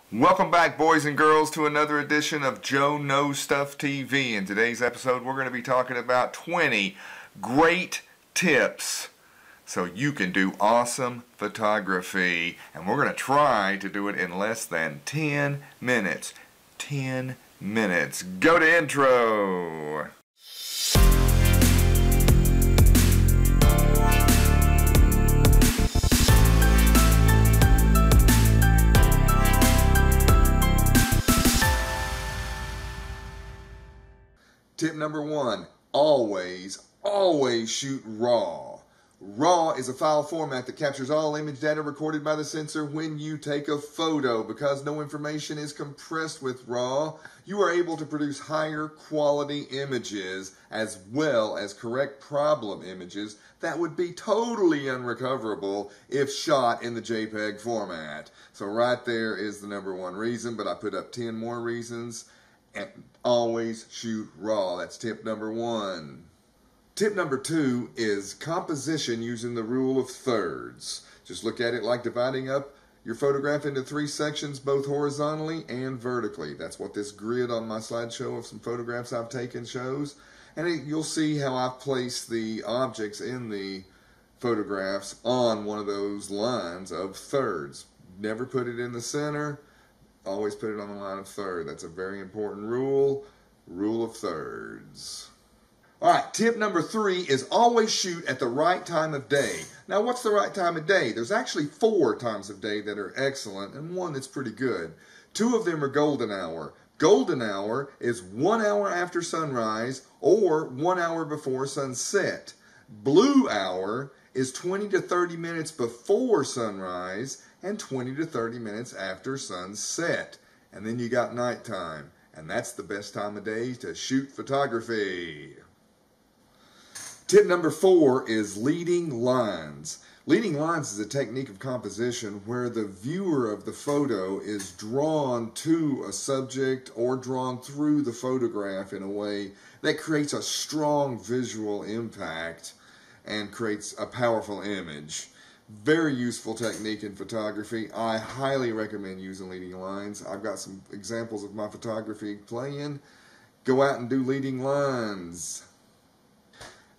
Welcome back, boys and girls, to another edition of Joe Knows Stuff TV. In today's episode, we're going to be talking about 20 great tips so you can do awesome photography. And we're going to try to do it in less than 10 minutes. 10 minutes. Go to intro. Tip number one, always shoot RAW. RAW is a file format that captures all image data recorded by the sensor when you take a photo. Because no information is compressed with RAW, you are able to produce higher quality images as well as correct problem images that would be totally unrecoverable if shot in the JPEG format. So right there is the number one reason, but I put up 10 more reasons. And always shoot RAW. That's tip number one. Tip number two is composition using the rule of thirds. Just look at it like dividing up your photograph into 3 sections, both horizontally and vertically. That's what this grid on my slideshow of some photographs I've taken shows. And you'll see how I've placed the objects in the photographs on one of those lines of thirds. Never put it in the center. Always put it on the line of third. That's a very important rule. Rule of thirds. Alright, tip number 3 is always shoot at the right time of day. Now, what's the right time of day? There's actually 4 times of day that are excellent and one that's pretty good. 2 of them are golden hour. Golden hour is 1 hour after sunrise or 1 hour before sunset. Blue hour is 20 to 30 minutes before sunrise and 20 to 30 minutes after sunset. And then you got nighttime, and that's the best time of day to shoot photography. Tip number 4 is leading lines. Leading lines is a technique of composition where the viewer of the photo is drawn to a subject or drawn through the photograph in a way that creates a strong visual impact and creates a powerful image. Very useful technique in photography. I highly recommend using leading lines. I've got some examples of my photography playing. Go out and do leading lines.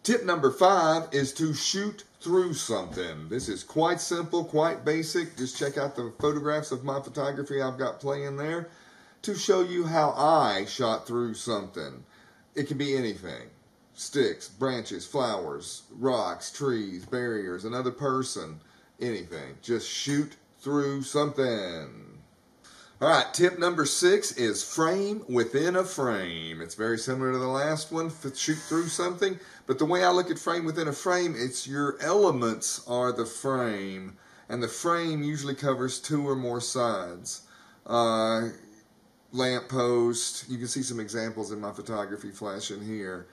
Tip number 5 is to shoot through something. This is quite simple, quite basic. Just check out the photographs of my photography I've got playing there to show you how I shot through something. It can be anything. Sticks, branches, flowers, rocks, trees, barriers, another person, anything. Just shoot through something. Alright, tip number 6 is frame within a frame. It's very similar to the last one, shoot through something, but the way I look at frame within a frame, it's your elements are the frame, and the frame usually covers 2 or more sides. Lamppost, you can see some examples in my photography flashing here.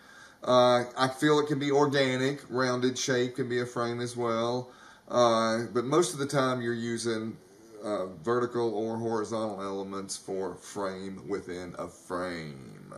I feel it can be organic, rounded shape can be a frame as well, but most of the time you're using vertical or horizontal elements for frame within a frame.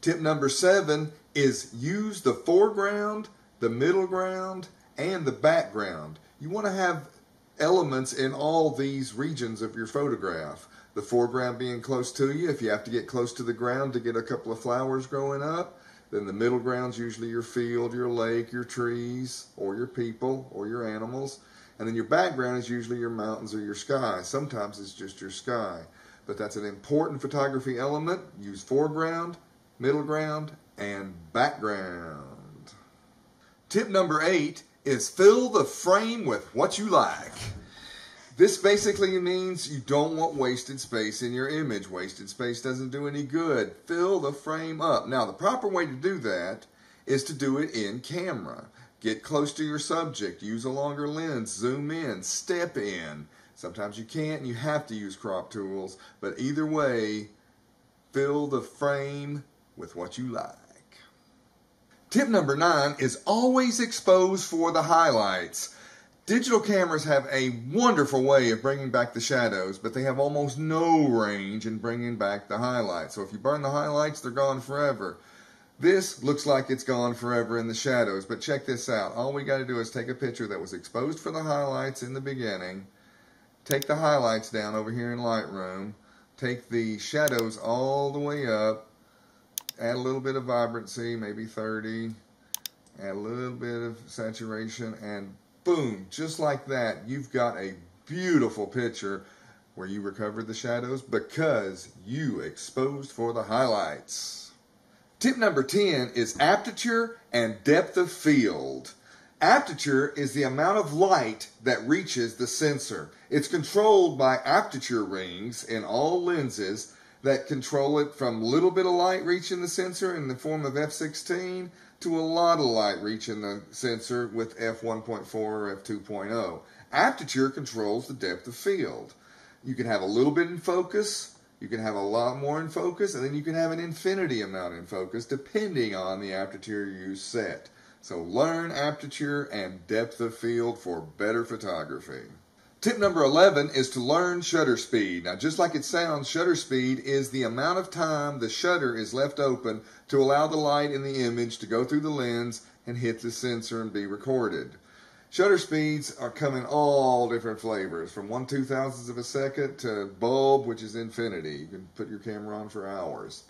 Tip number 7 is use the foreground, the middle ground, and the background. You want to have elements in all these regions of your photograph. The foreground being close to you, if you have to get close to the ground to get a couple of flowers growing up. Then the middle ground's usually your field, your lake, your trees, or your people, or your animals. And then your background is usually your mountains or your sky. Sometimes it's just your sky. But that's an important photography element. Use foreground, middle ground, and background. Tip number 8 is fill the frame with what you like. This basically means you don't want wasted space in your image. Wasted space doesn't do any good. Fill the frame up. Now, the proper way to do that is to do it in camera. Get close to your subject. Use a longer lens. Zoom in. Step in. Sometimes you can't and you have to use crop tools. But either way, fill the frame with what you like. Tip number 9 is always expose for the highlights. Digital cameras have a wonderful way of bringing back the shadows, but they have almost no range in bringing back the highlights. So if you burn the highlights, they're gone forever. This looks like it's gone forever in the shadows, but check this out. All we got to do is take a picture that was exposed for the highlights in the beginning, take the highlights down over here in Lightroom, take the shadows all the way up, add a little bit of vibrancy, maybe 30, add a little bit of saturation, and boom, just like that, you've got a beautiful picture where you recovered the shadows because you exposed for the highlights. Tip number 10 is aperture and depth of field. Aperture is the amount of light that reaches the sensor. It's controlled by aperture rings in all lenses that control it from a little bit of light reaching the sensor in the form of f/16 to a lot of light reaching the sensor with f1.4 or f2.0. Aperture controls the depth of field. You can have a little bit in focus, you can have a lot more in focus, and then you can have an infinity amount in focus depending on the aperture you set. So learn aperture and depth of field for better photography. Tip number 11 is to learn shutter speed. Now, just like it sounds, shutter speed is the amount of time the shutter is left open to allow the light in the image to go through the lens and hit the sensor and be recorded. Shutter speeds come in all different flavors, from 1/2000th of a second to bulb, which is infinity. You can put your camera on for hours.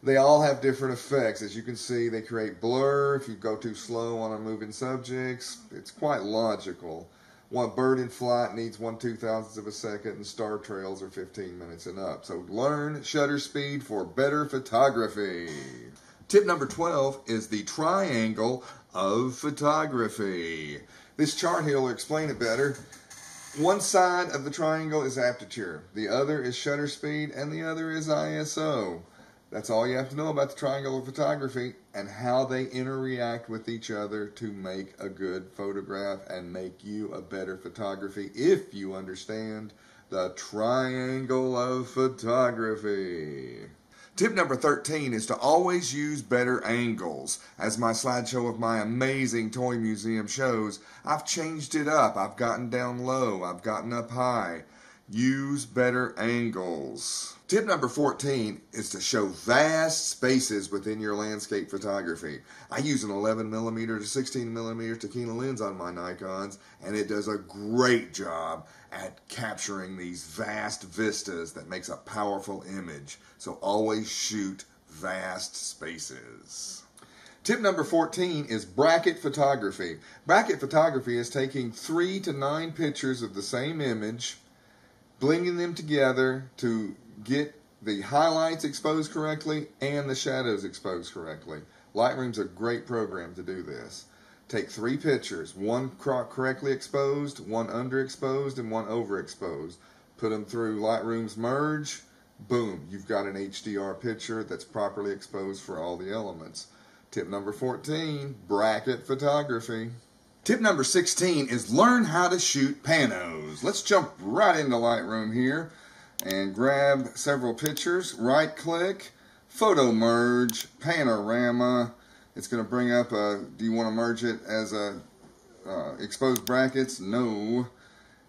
They all have different effects. As you can see, they create blur if you go too slow on moving subjects. It's quite logical. One bird in flight needs 1/2000th of a second, and star trails are 15 minutes and up. So learn shutter speed for better photography. Tip number 12 is the triangle of photography. This chart here will explain it better. One side of the triangle is aperture, the other is shutter speed, and the other is ISO. That's all you have to know about the triangle of photography and how they interact with each other to make a good photograph and make you a better photography if you understand the triangle of photography. Tip number 13 is to always use better angles. As my slideshow of my amazing toy museum shows, I've changed it up. I've gotten down low. I've gotten up high. Use better angles. Tip number 14 is to show vast spaces within your landscape photography. I use an 11mm to 16mm Tokina lens on my Nikons, and it does a great job at capturing these vast vistas that makes a powerful image. So always shoot vast spaces. Tip number 14 is bracket photography. Bracket photography is taking 3 to 9 pictures of the same image, blending them together to get the highlights exposed correctly and the shadows exposed correctly. Lightroom's a great program to do this. Take 3 pictures, one correctly exposed, one underexposed, and one overexposed. Put them through Lightroom's merge. Boom, you've got an HDR picture that's properly exposed for all the elements. Tip number 14, bracket photography. Tip number 16 is learn how to shoot panos. Let's jump right into Lightroom here and grab several pictures. Right click, photo merge, panorama. It's going to bring up do you want to merge it as exposed brackets? No.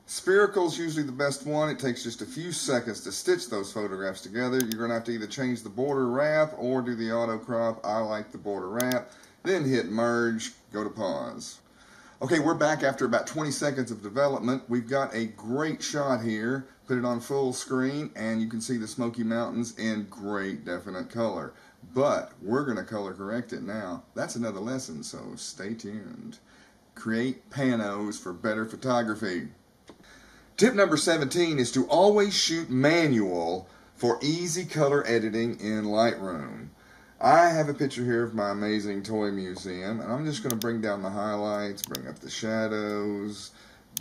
Spherical is usually the best one. It takes just a few seconds to stitch those photographs together. You're going to have to either change the border wrap or do the auto crop. I like the border wrap. Then hit merge, go to pause. Okay, we're back after about 20 seconds of development. We've got a great shot here. Put it on full screen and you can see the Smoky Mountains in great definite color. But we're going to color correct it now. That's another lesson, so stay tuned. Create panos for better photography. Tip number 17 is to always shoot manual for easy color editing in Lightroom. I have a picture here of my amazing toy museum, and I'm just going to bring down the highlights, bring up the shadows,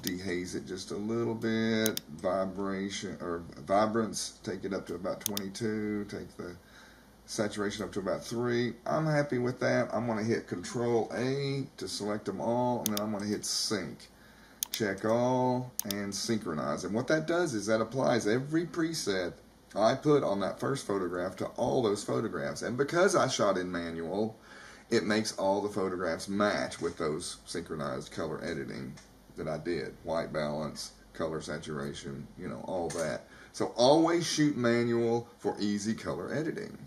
dehaze it just a little bit, vibration or vibrance, take it up to about 22, take the saturation up to about 3. I'm happy with that. I'm going to hit Control A to select them all, and then I'm going to hit Sync. Check all and synchronize. And what that does is that applies every preset I put on that first photograph to all those photographs. And because I shot in manual, it makes all the photographs match with those synchronized color editing that I did. White balance, color saturation, you know, all that. So always shoot manual for easy color editing.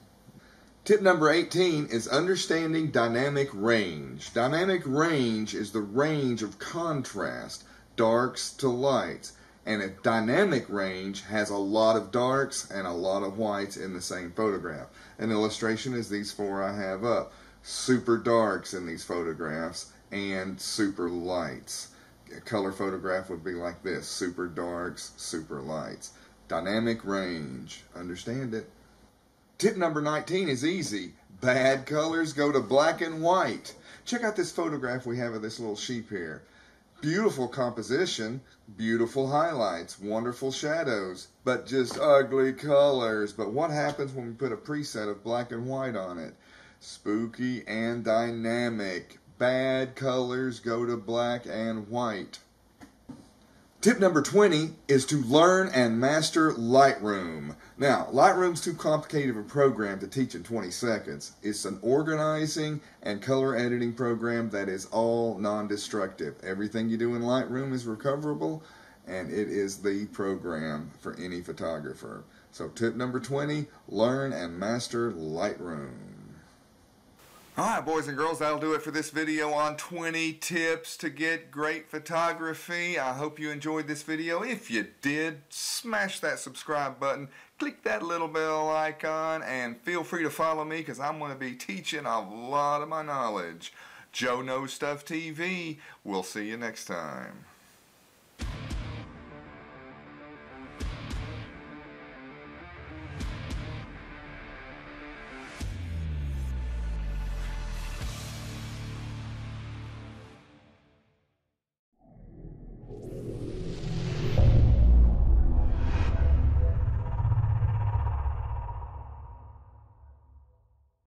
Tip number 18 is understanding dynamic range. Dynamic range is the range of contrast, darks to lights. And a dynamic range has a lot of darks and a lot of whites in the same photograph. An illustration is these four I have up. Super darks in these photographs and super lights. A color photograph would be like this: super darks, super lights. Dynamic range. Understand it? Tip number 19 is easy. Bad colors go to black and white. Check out this photograph we have of this little sheep here. Beautiful composition, beautiful highlights, wonderful shadows, but just ugly colors. But what happens when we put a preset of black and white on it? Spooky and dynamic. Bad colors go to black and white. Tip number 20 is to learn and master Lightroom. Now, Lightroom's too complicated of a program to teach in 20 seconds. It's an organizing and color editing program that is all non-destructive. Everything you do in Lightroom is recoverable, and it is the program for any photographer. So tip number 20, learn and master Lightroom. Alright, boys and girls, that'll do it for this video on 20 tips to get great photography. I hope you enjoyed this video. If you did, smash that subscribe button, click that little bell icon, and feel free to follow me because I'm going to be teaching a lot of my knowledge. Joe Knows Stuff TV. We'll see you next time.